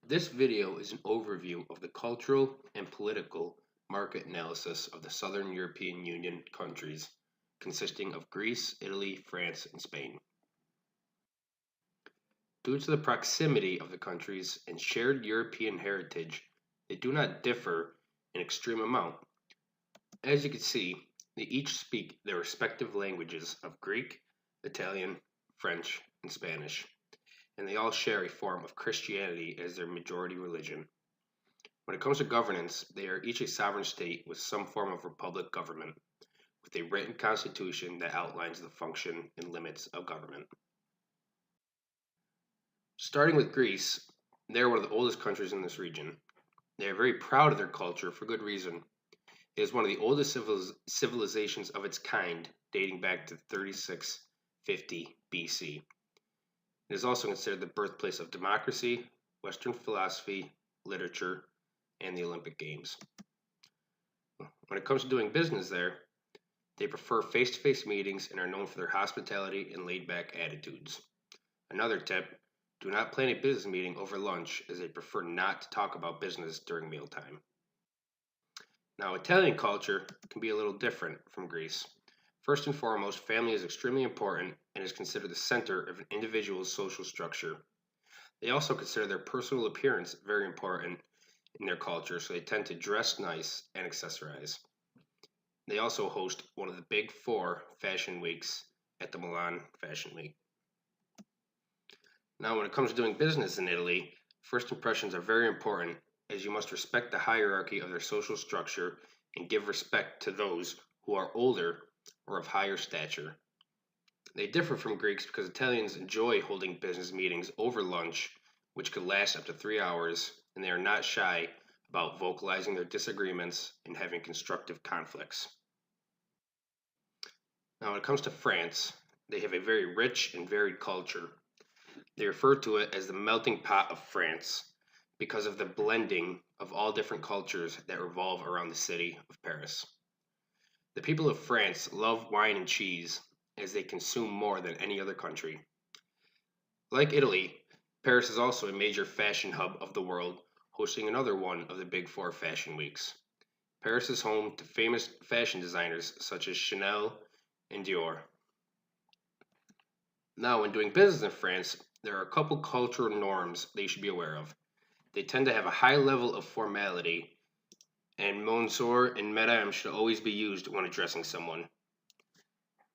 This video is an overview of the cultural and political market analysis of the Southern European Union countries, consisting of Greece, Italy, France, and Spain. Due to the proximity of the countries and shared European heritage, they do not differ in extreme amount. As you can see, they each speak their respective languages of Greek, Italian, French, and Spanish, and they all share a form of Christianity as their majority religion. When it comes to governance, they are each a sovereign state with some form of republic government, with a written constitution that outlines the function and limits of government. Starting with Greece, they are one of the oldest countries in this region. They are very proud of their culture for good reason. It is one of the oldest civilizations of its kind, dating back to 3650 BC. It is also considered the birthplace of democracy, Western philosophy, literature, and the Olympic Games. When it comes to doing business there, they prefer face-to-face meetings and are known for their hospitality and laid-back attitudes. Another tip, do not plan a business meeting over lunch as they prefer not to talk about business during mealtime. Now, Italian culture can be a little different from Greece. First and foremost, family is extremely important and is considered the center of an individual's social structure. They also consider their personal appearance very important in their culture, so they tend to dress nice and accessorize. They also host one of the big four fashion weeks at the Milan Fashion Week. Now, when it comes to doing business in Italy, first impressions are very important as you must respect the hierarchy of their social structure and give respect to those who are older or of higher stature. They differ from Greeks because Italians enjoy holding business meetings over lunch, which could last up to 3 hours, and they are not shy about vocalizing their disagreements and having constructive conflicts. Now, when it comes to France, they have a very rich and varied culture. They refer to it as the melting pot of France because of the blending of all different cultures that revolve around the city of Paris. The people of France love wine and cheese as they consume more than any other country. Like Italy, Paris is also a major fashion hub of the world, hosting another one of the big four fashion weeks. Paris is home to famous fashion designers such as Chanel and Dior. Now, when doing business in France, there are a couple cultural norms that you should be aware of. They tend to have a high level of formality, and monsieur and madame should always be used when addressing someone.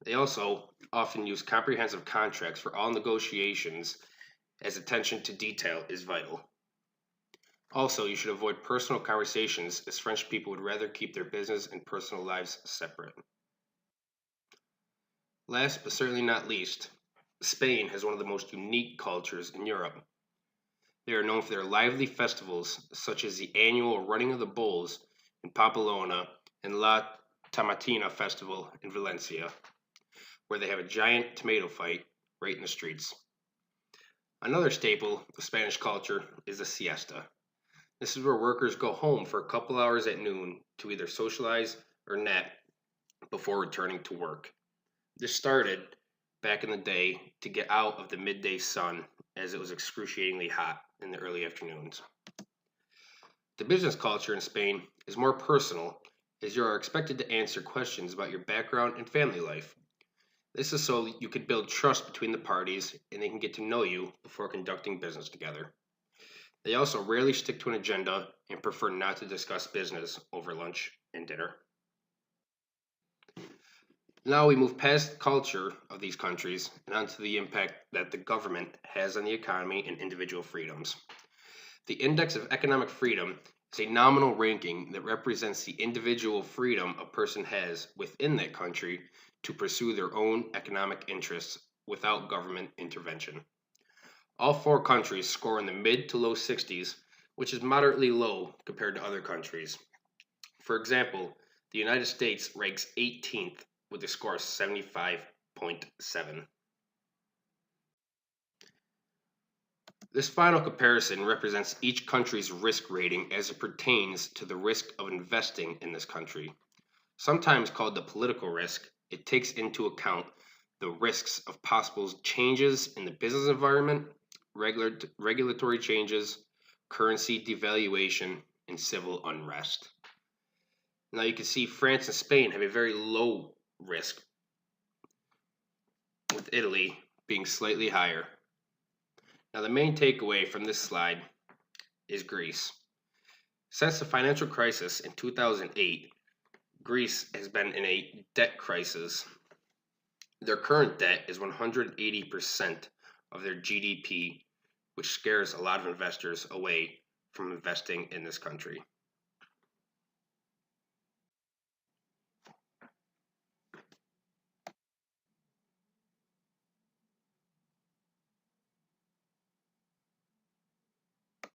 They also often use comprehensive contracts for all negotiations, as attention to detail is vital. Also, you should avoid personal conversations, as French people would rather keep their business and personal lives separate. Last but certainly not least, Spain has one of the most unique cultures in Europe. They are known for their lively festivals, such as the annual Running of the Bulls in Pamplona and La Tomatina Festival in Valencia, where they have a giant tomato fight right in the streets. Another staple of Spanish culture is the siesta. This is where workers go home for a couple hours at noon to either socialize or nap before returning to work. This started back in the day to get out of the midday sun as it was excruciatingly hot in the early afternoons. The business culture in Spain is more personal as you are expected to answer questions about your background and family life. This is so you could build trust between the parties and they can get to know you before conducting business together. They also rarely stick to an agenda and prefer not to discuss business over lunch and dinner. Now we move past the culture of these countries and onto the impact that the government has on the economy and individual freedoms. The Index of Economic Freedom is a nominal ranking that represents the individual freedom a person has within that country to pursue their own economic interests without government intervention. All four countries score in the mid to low 60s, which is moderately low compared to other countries. For example, the United States ranks 18th with a score of 75.7. This final comparison represents each country's risk rating as it pertains to the risk of investing in this country. Sometimes called the political risk, it takes into account the risks of possible changes in the business environment, regulatory changes, currency devaluation, and civil unrest. Now you can see France and Spain have a very low risk, with Italy being slightly higher. Now the main takeaway from this slide is Greece. Since the financial crisis in 2008, Greece has been in a debt crisis. Their current debt is 180% of their GDP, which scares a lot of investors away from investing in this country.